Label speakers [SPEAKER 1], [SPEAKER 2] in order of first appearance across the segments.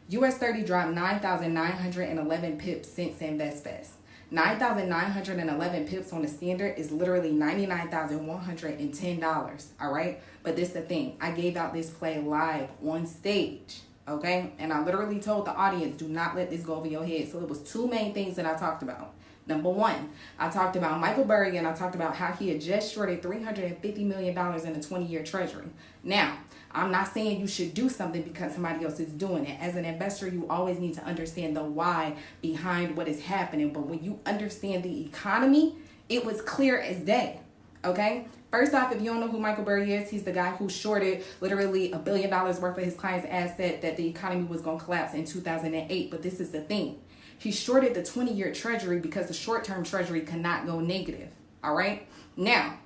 [SPEAKER 1] US 30 dropped 9,911 pips since InvestFest. 9,911 pips on the standard is literally $99,110. All right. But this the thing. I gave out this play live on stage. Okay. And I literally told the audience, do not let this go over your head. So it was two main things that I talked about. Number one, I talked about Michael Burry and I talked about how he had just shorted $350 million in a 20-year treasury. Now, I'm not saying you should do something because somebody else is doing it. As an investor, you always need to understand the why behind what is happening. But when you understand the economy, it was clear as day. Okay? First off, if you don't know who Michael Burry is, he's the guy who shorted literally $1 billion worth of his client's asset that the economy was going to collapse in 2008. But this is the thing. He shorted the 20-year treasury because the short-term treasury cannot go negative. All right? Now,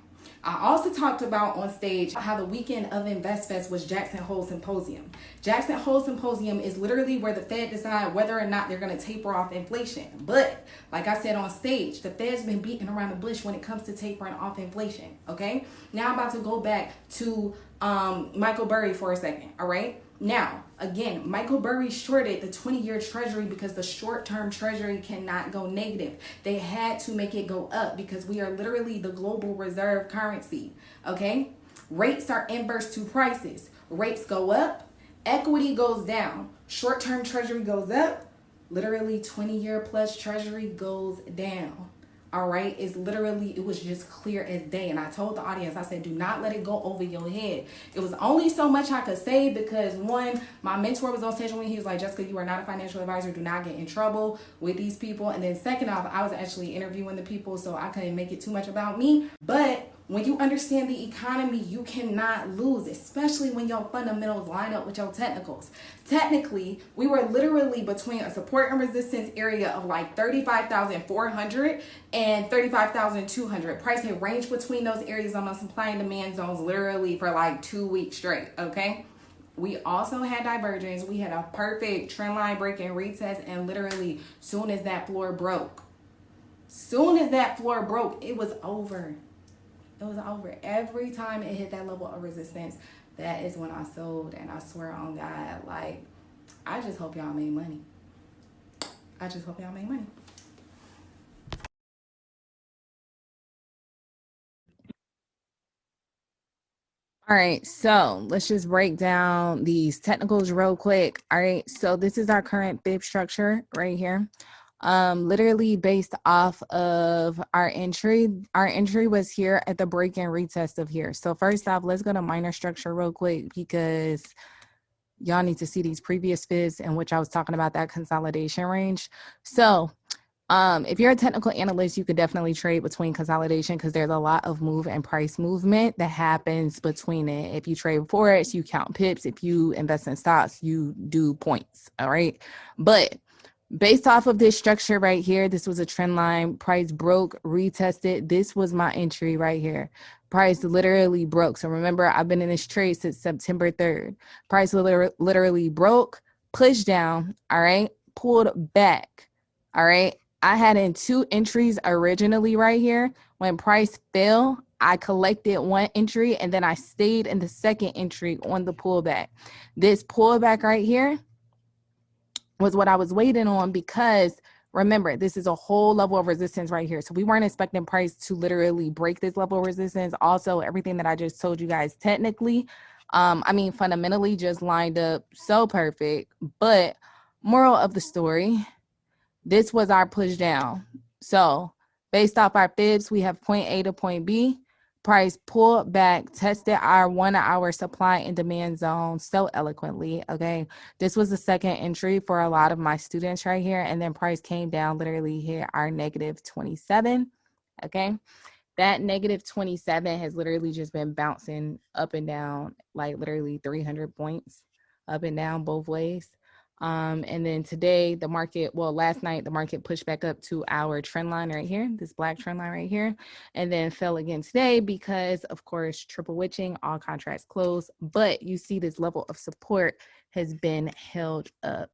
[SPEAKER 1] I also talked about on stage how the weekend of InvestFest was Jackson Hole Symposium. Jackson Hole Symposium is literally where the Fed decide whether or not they're going to taper off inflation. But like I said on stage, the Fed's been beating around the bush when it comes to tapering off inflation. Okay? Now I'm about to go back to Michael Burry for a second. All right? Now, again, Michael Burry shorted the 20-year treasury because the short-term treasury cannot go negative. They had to make it go up because we are literally the global reserve currency, okay? Rates are inverse to prices. Rates go up, equity goes down. Short-term treasury goes up, literally 20-year plus treasury goes down. All right, it was just clear as day. And I told the audience, I said, do not let it go over your head. It was only so much I could say because one, my mentor was on stage with me. He was like, Jessica, you are not a financial advisor. Do not get in trouble with these people. And then second off, I was actually interviewing the people, so I couldn't make it too much about me. But when you understand the economy, you cannot lose, especially when your fundamentals line up with your technicals. Technically, we were literally between a support and resistance area of like 35,400 and 35,200. Price had ranged between those areas on the supply and demand zones literally for like 2 weeks straight, okay? We also had divergence. We had a perfect trend line break and retest, and literally soon as that floor broke, it was over. It was over. Every time it hit that level of resistance, that is when I sold. And I swear on God, like, I just hope y'all made money. All right, so let's just break down these technicals real quick. All right, so this is our current fib structure right here. Literally based off of our entry. Our entry was here at the break and retest of here. So first off, let's go to minor structure real quick because y'all need to see these previous fibs in which I was talking about that consolidation range. So if you're a technical analyst, you could definitely trade between consolidation because there's a lot of move and price movement that happens between it. If you trade Forex, you count pips. If you invest in stocks, you do points. All right. But based off of this structure right here, this was a trend line. Price broke, retested. This was my entry right here. Price literally broke. So remember, I've been in this trade since September 3rd. Price literally broke, pushed down, all right, pulled back, all right. I had in two entries originally right here. When price fell, I collected one entry and then I stayed in the second entry on the pullback. This pullback right here was what I was waiting on because remember, this is a whole level of resistance right here. So we weren't expecting price to literally break this level of resistance. Also, everything that I just told you guys technically, fundamentally just lined up so perfect. But moral of the story, this was our push down. So based off our fibs, we have point A to point B. Price pulled back, tested our 1 hour supply and demand zone so eloquently, okay? This was the second entry for a lot of my students right here. And then price came down, literally hit our negative 27, okay? That negative 27 has literally just been bouncing up and down, like literally 300 points up and down both ways. And then today last night, the market pushed back up to our trend line right here, this black trend line right here, and then fell again today because, of course, triple witching, all contracts closed. But you see this level of support has been held up.